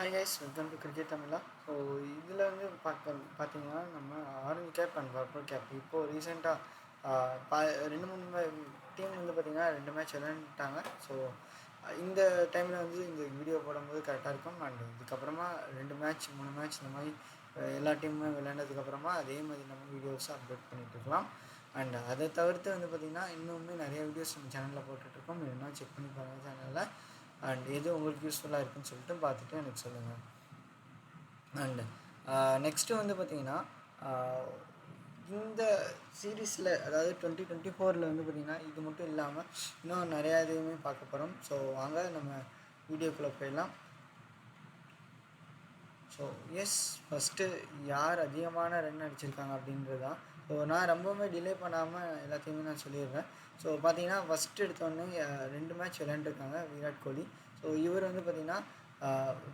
Hi guys, welcome to cricket Tamizha. So இதில் வந்து பார்த்தீங்கன்னா நம்ம orange cap and purple cap இப்போது ரீசெண்டாக 2-3 டீம் வந்து பார்த்திங்கன்னா 2 மேட்ச் விளையாண்டுட்டாங்க. ஸோ இந்த டைமில் வந்து இந்த வீடியோ போடும்போது கரெக்டாக இருக்கும். அண்ட் இதுக்கப்புறமா 2 மேட்ச் 3 மேட்ச் இந்த மாதிரி எல்லா டீமுமே விளையாண்டதுக்கப்புறமா அதே மாதிரி நம்ம வீடியோஸை அப்லோட் பண்ணிகிட்ருக்கலாம். அண்ட் அதை தவிர்த்து வந்து பார்த்திங்கன்னா இன்னுமே நிறைய வீடியோஸ் நம்ம சேனலில் போட்டுட்ருக்கோம். வேணும்னா செக் பண்ணி பாருங்கள் சேனலில். அண்ட் எது உங்களுக்கு யூஸ்ஃபுல்லாக இருக்குன்னு சொல்லிட்டு பார்த்துட்டு எனக்கு சொல்லுங்கள். அண்டு நெக்ஸ்ட்டு வந்து பார்த்திங்கன்னா இந்த சீரீஸில் அதாவது 2024 வந்து பார்த்திங்கன்னா இது மட்டும் இல்லாமல் இன்னும் நிறையா இதுவுமே பார்க்க போகிறோம். ஸோ வாங்க நம்ம வீடியோக்குள்ளே போயிடலாம். ஸோ ஃபஸ்ட்டு யார் அதிகமான ரன் அடிச்சிருக்காங்க அப்படின்றது தான். ஸோ நான் ரொம்பவுமே டிலே பண்ணாமல் எல்லாத்தையுமே நான் சொல்லிடுறேன். ஸோ பார்த்தீங்கன்னா ஃபஸ்ட்டு எடுத்தோடனே 2 மேட்ச் விளையாண்டுருக்காங்க விராட் கோலி. ஸோ இவர் வந்து பார்த்திங்கன்னா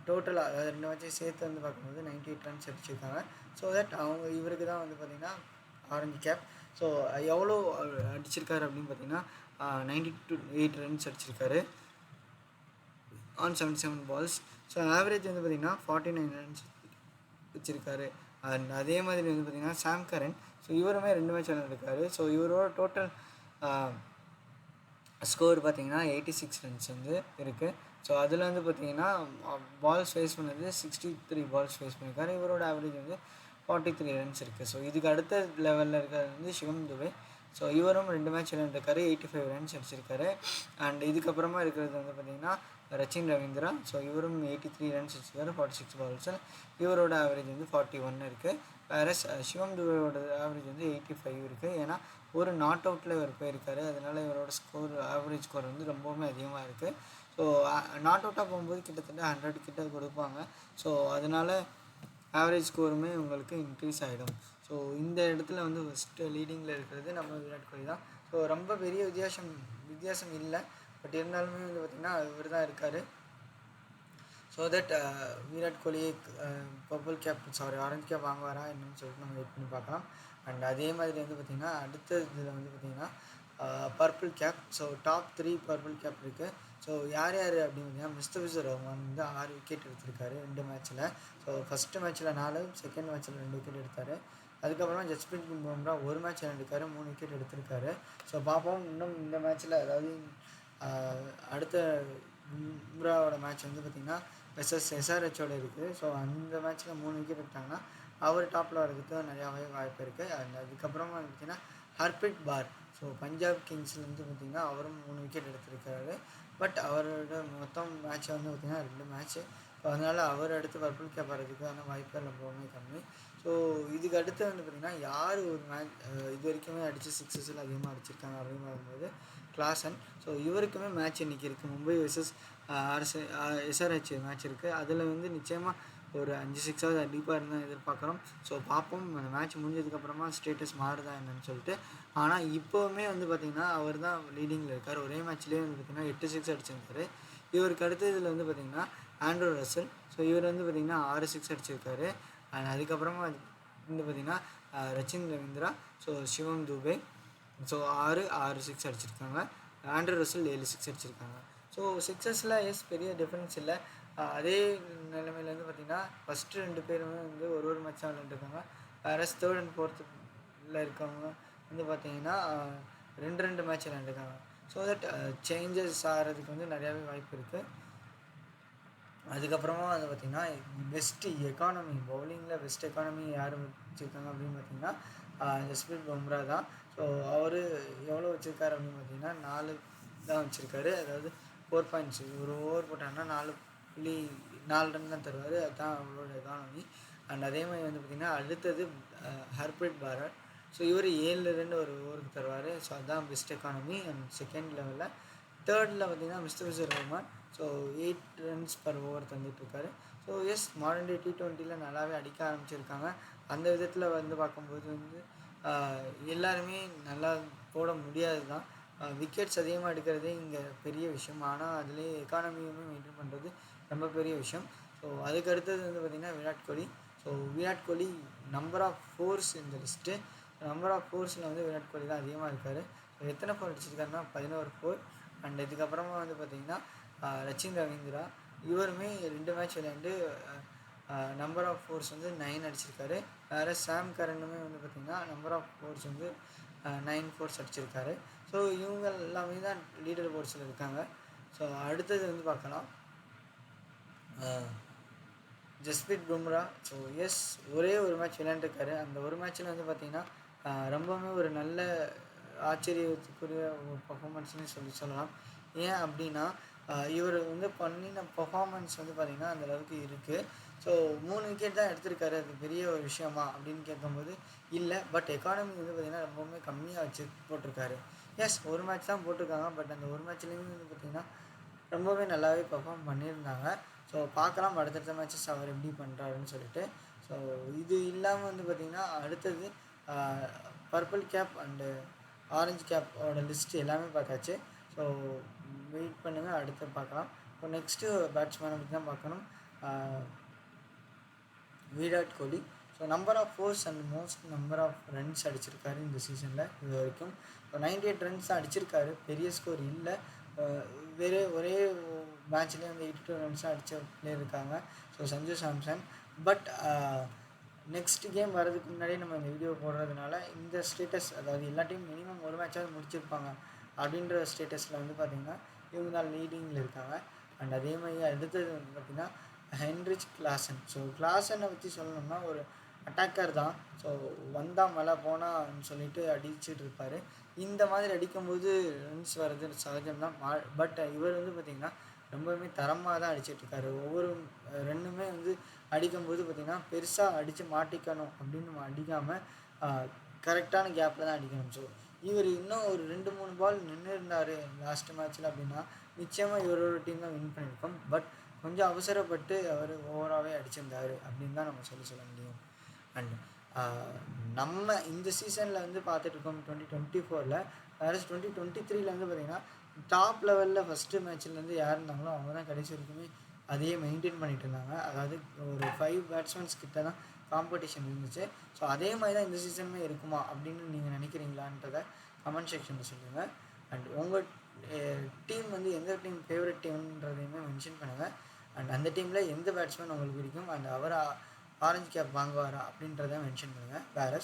டோட்டலாக அதாவது 2 மேட்சையும் சேர்த்து வந்து பார்க்கும்போது 98 ரன்ஸ் அடிச்சிருக்காங்க. ஸோ தட் இவருக்கு தான் வந்து பார்த்திங்கன்னா ஆரஞ்சு கேப். ஸோ எவ்வளோ அடிச்சிருக்காரு அப்படின்னு பார்த்திங்கன்னா 98 ரன்ஸ் அடிச்சிருக்காரு ஆன் 77 balls. ஸோ ஆவரேஜ் வந்து பார்த்திங்கன்னா 49 ரன்ஸ் வச்சுருக்காரு. அண்ட் அதே மாதிரி வந்து பார்த்திங்கன்னா சாம் கரன். ஸோ இவருமே 2 மேட்ச் விளையாண்டுருக்காரு. ஸோ இவரோட டோட்டல் ஸ்கோர் பார்த்திங்கன்னா 86 ரன்ஸ் வந்து இருக்குது. ஸோ அதில் வந்து பார்த்திங்கன்னா பால்ஸ் ஃபேஸ் பண்ணது 63 பால்ஸ் ஃபேஸ் பண்ணியிருக்காரு. இவரோட ஆவரேஜ் வந்து 43 ரன்ஸ் இருக்குது. ஸோ இதுக்கு அடுத்த லெவலில் இருக்கிறது வந்து சிவம் துபே. ஸோ இவரும் 2 மேட்ச் விளையாண்டுருக்காரு, 85 ரன்ஸ் அடிச்சிருக்காரு. அண்ட் இதுக்கப்புறமா இருக்கிறது வந்து பார்த்திங்கன்னா ரச்சின் ரவீந்திரா. ஸோ இவரும் 83 ரன்ஸ் அடிச்சிருக்காரு 46 பால்ஸில். இவரோட ஆவரேஜ் வந்து 41 இருக்குது. வேறு சிவம் துபேயோட ஆவரேஜ் வந்து 85 இருக்குது. ஏன்னா ஒரு நாட் அவுட்டில் இவர் போயிருக்காரு. அதனால் இவரோட ஸ்கோர் ஆவரேஜ் ஸ்கோர் வந்து ரொம்பவுமே அதிகமாக இருக்குது. ஸோ நாட் அவுட்டாக போகும்போது கிட்டத்தட்ட 100 கிட்ட கொடுப்பாங்க. ஸோ அதனால் ஆவரேஜ் ஸ்கோருமே உங்களுக்கு இன்க்ரீஸ் ஆகிடும். ஸோ இந்த இடத்துல வந்து ஃபஸ்ட்டு லீடிங்கில் இருக்கிறது நம்ம விராட் கோலி தான். ஸோ ரொம்ப பெரிய வித்தியாசம் இல்லை. பட் இருந்தாலுமே வந்து பார்த்திங்கன்னா இவர் தான் இருக்கார். So that Virat Kohli orange cap வாங்குவாரா என்னன்னு சொல்லிட்டு நம்ம வெயிட் பண்ணி பார்க்கலாம். அண்ட் அதே மாதிரி வந்து பார்த்திங்கன்னா அடுத்த இதில் வந்து பார்த்திங்கன்னா purple cap. So top 3 purple cap இருக்குது. ஸோ யார் அப்படின்னு பார்த்தீங்கன்னா முஸ்தபிசர் ரஹ்மான் வந்து 6 விக்கெட் எடுத்திருக்காரு 2 மேட்ச்சில். ஸோ ஃபஸ்ட்டு மேட்ச்சில் 4, செகண்ட் மேட்ச்சில் 2 விக்கெட் எடுத்தார். அதுக்கப்புறமா ஜஸ்பிரீத் பும்ரா ஒரு மேட்ச் விளையாண்டுருக்காரு, 3 விக்கெட் எடுத்திருக்காரு. ஸோ பார்ப்போம் இன்னும் இந்த மேட்ச்சில் அதாவது அடுத்த பும்ராவோட மேட்ச் வந்து பார்த்திங்கன்னா SRHோட இருக்குது. ஸோ அந்த மேட்ச்சில் 3 விக்கெட் எடுத்தாங்கன்னா அவர் டாப்பில் வரதுக்கு நிறையாவே வாய்ப்பு இருக்குது. அண்ட் அதுக்கப்புறமா பார்த்திங்கன்னா ஹர்ப்ரீத் பார். ஸோ பஞ்சாப் கிங்ஸ்லேருந்து பார்த்திங்கன்னா அவரும் 3 விக்கெட் எடுத்திருக்காரு. பட் அவரோட மொத்தம் மேட்ச்சை வந்து பார்த்திங்கன்னா 2 மேட்ச்சு. ஸோ அதனால் அவர் அடுத்து பர்பிள் கேப் வரதுக்கான வாய்ப்பு ரொம்பவுமே கம்மி. ஸோ இதுக்கு அடுத்து வந்து பார்த்திங்கன்னா யார் ஒரு மேட்ச் இது வரைக்குமே அடித்து சிக்ஸஸில் அதிகமாக அடிச்சிருக்காங்க அப்படின்னு பார்க்கும்போது கிளாசன். ஸோ இவருக்குமே மேட்ச் இன்றைக்கி இருக்குது. மும்பை வெர்சஸ் SRH மேட்ச் இருக்குது. அதில் வந்து நிச்சயமாக ஒரு 5 6 அடிப்பாக இருந்தால் எதிர்பார்க்குறோம். ஸோ பார்ப்போம் அந்த மேட்ச் முடிஞ்சதுக்கப்புறமா ஸ்டேட்டஸ் மாறுதா என்னன்னு சொல்லிட்டு. ஆனால் இப்போவுமே வந்து பார்த்திங்கன்னா அவர் தான் லீடிங்கில் இருக்கார். ஒரே மேட்ச்லேயே வந்து பார்த்திங்கன்னா 8 6 அடிச்சிருக்காரு. இவருக்கு அடுத்த இதில் வந்து பார்த்திங்கன்னா ஆண்ட்ரூ ரசல். ஸோ இவர் வந்து பார்த்திங்கன்னா 6 6 அடிச்சிருக்காரு. அதுக்கப்புறமா வந்து பார்த்திங்கன்னா ரச்சின் ரவீந்திரா, ஸோ சிவம் துபே. ஸோ 6 6 அடிச்சிருக்காங்க. ஆண்ட்ரூ ரசல் 7 6 அடிச்சிருக்காங்க. ஸோ சிக்ஸஸில் பெரிய டிஃப்ரென்ஸ் இல்லை. அதே நிலைமையில் வந்து பார்த்திங்கன்னா ஃபஸ்ட்டு 2 பேருமே வந்து ஒரு மேட்ச் தான் விளையாண்டுருக்காங்க. வேறு தேர்ட் அண்ட் ஃபோர்த்தில் இருக்கவங்க வந்து பார்த்திங்கன்னா 2 மேட்ச் விளையாண்டுருக்காங்க. ஸோ தட் சேஞ்சஸ் ஆகிறதுக்கு வந்து நிறையாவே வாய்ப்பு இருக்குது. அதுக்கப்புறமா வந்து பார்த்திங்கன்னா பெஸ்ட்டு எக்கானமி பவுலிங்கில் பெஸ்ட் எக்கானமி யார் வச்சுருக்காங்க அப்படின்னு பார்த்திங்கன்னா ஜஸ்பிரீத் பும்ரா தான். ஸோ அவர் எவ்வளோ வச்சுருக்காரு அப்படின்னு பார்த்திங்கன்னா 4 தான் வச்சுருக்காரு. அதாவது 4 பாயிண்ட்ஸ். ஒரு ஓவர் போட்டாங்கன்னா 4 ரன் தான் தருவார். அதுதான் அவரோட எக்கானமி. அண்ட் அதே மாதிரி வந்து பார்த்திங்கன்னா அடுத்தது ஹர்ப்ரீத் பாரர். ஸோ இவர் 7 ரன் ஒரு ஓவருக்கு தருவார். ஸோ அதுதான் பெஸ்ட் எக்கானமி. அண்ட் செகண்ட் லெவலில் தேர்டில் பார்த்திங்கன்னா Mustafizur Rahman. So 8 runs per over தந்துட்டுருக்காரு. ஸோ மாடர்ன் டே T20 நல்லாவே அடிக்க ஆரம்பிச்சிருக்காங்க. அந்த விதத்தில் வந்து பார்க்கும்போது வந்து எல்லாருமே நல்லா போட முடியாது தான். விக்கெட்ஸ் அதிகமாக எடுக்கிறதே இங்கே பெரிய விஷயம். ஆனால் அதுலேயே எக்கானமியுமே மெயின்டைன் பண்ணுறது ரொம்ப பெரிய விஷயம். ஸோ அதுக்கு அடுத்தது வந்து பார்த்திங்கன்னா Virat Kohli. So Virat Kohli number of fours இந்த லிஸ்ட்டு. நம்பர் ஆஃப் ஃபோர்ஸில் வந்து விராட் கோலி தான் அதிகமாக இருக்கார். ஸோ எத்தனை ஃபோர் அடிச்சிருக்காருன்னா 11 ஃபோர். அண்ட் இதுக்கப்புறமா வந்து பார்த்திங்கன்னா ரச்சின் ரவீந்திரா இவருமே 2 மேட்ச் விளையாண்டு நம்பர் ஆஃப் ஃபோர்ஸ் வந்து 9 அடிச்சிருக்காரு. வேறு சாம் கரனுமே வந்து பார்த்திங்கன்னா நம்பர் ஆஃப் ஃபோர்ஸ் வந்து 9 ஃபோர்ஸ் அடிச்சிருக்காரு. ஸோ இவங்க எல்லாமே தான் லீடர் போர்ட்ஸில் இருக்காங்க. ஸோ அடுத்தது வந்து பார்க்கலாம் ஜஸ்பிரீத் பும்ரா. ஸோ ஒரே ஒரு மேட்ச் விளையாண்டுருக்காரு. அந்த ஒரு மேட்ச்சில் வந்து பார்த்திங்கன்னா ரொம்பவுமே ஒரு நல்ல ஆச்சரியத்துக்குரிய ஒரு பர்ஃபார்மன்ஸ்னு சொல்லலாம். ஏன் அப்படின்னா இவர் வந்து பண்ணின பர்ஃபார்மன்ஸ் வந்து பார்த்திங்கன்னா அந்தளவுக்கு இருக்குது. ஸோ 3 விக்கெட் தான் எடுத்திருக்காரு. அது பெரிய ஒரு விஷயமா அப்படின்னு கேட்கும்போது இல்லை. பட் எக்கானமி வந்து பார்த்திங்கன்னா ரொம்பவுமே கம்மியாக வச்சு போட்டிருக்காரு. ஒரு மேட்ச் தான் போட்டிருக்காங்க. பட் அந்த ஒரு மேட்ச்லேயுமே வந்து பார்த்திங்கன்னா ரொம்பவே நல்லாவே பர்ஃபார்ம் பண்ணியிருந்தாங்க. ஸோ பார்க்கலாம் அடுத்தடுத்த மேட்சஸ் அவர் எப்படி பண்ணுறாருன்னு சொல்லிட்டு. ஸோ இது இல்லாமல் வந்து பார்த்திங்கன்னா அடுத்தது பர்பிள் கேப் அண்டு ஆரஞ்சு கேப்போட லிஸ்ட்டு எல்லாமே பார்த்தாச்சு. ஸோ வெயிட் பண்ணுங்கள், அடுத்து பார்க்கலாம். இப்போ நெக்ஸ்ட்டு பேட்ஸ்மேனை பற்றி தான் பார்க்கணும். Virat Kohli. So number of fours and most number of runs அடிச்சிருக்காரு இந்த சீசனில் இது வரைக்கும். இப்போ 98 ரன்ஸ் தான் அடிச்சிருக்காரு. பெரிய ஸ்கோர் இல்லை. ஒரே மேட்ச்லேயே வந்து 82 ரன்ஸ் அடித்த பிளேயர் இருக்காங்க. So Sanju Samson. But next game வர்றதுக்கு முன்னாடியே நம்ம இந்த வீடியோ போடுறதுனால இந்த ஸ்டேட்டஸ், அதாவது எல்லா டீம் மினிமம் ஒரு மேட்சாவது முடிச்சிருப்பாங்க அப்படின்ற ஸ்டேட்டஸில் வந்து பார்த்திங்கன்னா இவங்க தான் லீடிங்கில் இருக்காங்க. அண்ட் அதே மாதிரி அடுத்தது வந்து பார்த்திங்கன்னா ஹென்ரிச் கிளாசன். ஸோ கிளாசனை பற்றி சொல்லணும்னா ஒரு அட்டாக்கர் தான். ஸோ வந்தால் மழை போனான்னு சொல்லிட்டு அடிச்சுட்டு இருப்பார். இந்த மாதிரி அடிக்கும்போது ரன்ஸ் வர்றது சகஜம்தான். பட் இவர் வந்து பார்த்திங்கன்னா ரொம்பவுமே தரமாக தான் அடிச்சிட்ருக்காரு. ஒவ்வொரு ரன்னுமே வந்து அடிக்கும்போது பார்த்திங்கன்னா பெருசாக அடித்து மாட்டிக்கணும் அப்படின்னு அடிக்காமல் கரெக்டான கேப்பில் தான் அடிக்கணும். ஸோ இவர் இன்னும் ஒரு 2-3 பால் நின்று இருந்தார் லாஸ்ட் மேட்ச்சில் அப்படின்னா நிச்சயமாக இவரோட டீம் தான் வின் பண்ணியிருக்கோம். பட் கொஞ்சம் அவசரப்பட்டு அவர் ஓவராகவே அடிச்சிருந்தார் அப்படின்னு தான் நம்ம சொல்ல முடியும். அண்ட் நம்ம இந்த சீசனில் வந்து பார்த்துட்ருக்கோம் 2024. வேறு 2023 வந்து பார்த்திங்கன்னா டாப் லெவலில் ஃபஸ்ட்டு மேட்ச்லேருந்து யார் இருந்தாங்களோ அவங்க தான் கடைசி வரைக்குமே அதையே மெயின்டைன் பண்ணிகிட்டு இருந்தாங்க. அதாவது ஒரு 5 பேட்ஸ்மேன்ஸ் கிட்ட தான் காம்படிஷன் இருந்துச்சு. ஸோ அதே மாதிரி தான் இந்த சீசனுமே இருக்குமா அப்படின்னு நீங்கள் நினைக்கிறீங்களான்றதை கமெண்ட் செக்ஷனில் சொல்லுங்கள். அண்ட் உங்கள் டீம் வந்து எந்த டீம் ஃபேவரட் டீம்ன்றதையுமே மென்ஷன் பண்ணுங்கள். அண்ட் அந்த டீமில் எந்த பேட்ஸ்மேன் உங்களுக்கு பிடிக்கும் அண்ட் அவர் ஆரஞ்சு கேப் வாங்குவாரா அப்படின்றத மென்ஷன் பண்ணுங்கள். வேறு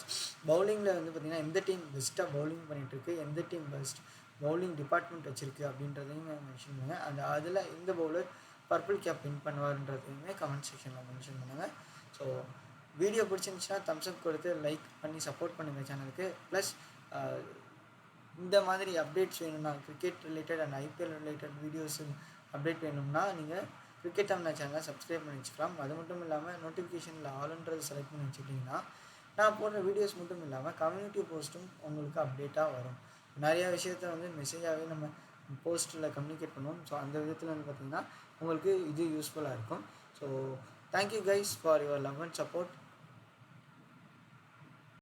பவுலிங்கில் வந்து பார்த்திங்கன்னா எந்த டீம் பெஸ்ட்டாக பவுலிங் பண்ணிகிட்ருக்கு, எந்த டீம் பெஸ்ட் பவுலிங் டிபார்ட்மெண்ட் வச்சுருக்கு அப்படின்றதையும் மென்ஷன் பண்ணுங்கள். அந்த அதில் எந்த பவுலர் பர்பிள் கேப் வின் பண்ணுவார்ன்றதையுமே கமெண்ட் செக்ஷனில் மென்ஷன் பண்ணுங்கள். ஸோ வீடியோ பிடிச்சிருந்துச்சுன்னா தம்ஸ்அப் கொடுத்து லைக் பண்ணி சப்போர்ட் பண்ணுங்கள் சேனலுக்கு. ப்ளஸ் இந்த மாதிரி அப்டேட்ஸ் வேணும்னா cricket related and IPL related videos update வேணும்னா நீங்கள் கிரிக்கெட் தமிழ் சேனலை சப்ஸ்கிரைப் பண்ணி வச்சுக்கலாம். அது மட்டும் இல்லாமல் நோட்டிஃபிகேஷனில் ஆல்ன்றது செலக்ட் பண்ணி வச்சுக்கிட்டிங்கன்னா நான் போடுற வீடியோஸ் மட்டும் இல்லாமல் கம்யூனிட்டி போஸ்ட்டும் உங்களுக்கு அப்டேட்டாக வரும். நிறையா விஷயத்த வந்து மெசேஜாகவே நம்ம போஸ்ட்டில் கம்யூனிகேட் பண்ணுவோம். ஸோ அந்த விதத்தில் வந்து பார்த்திங்கன்னா உங்களுக்கு இது யூஸ்ஃபுல்லாக இருக்கும். So thank you guys for your love and support.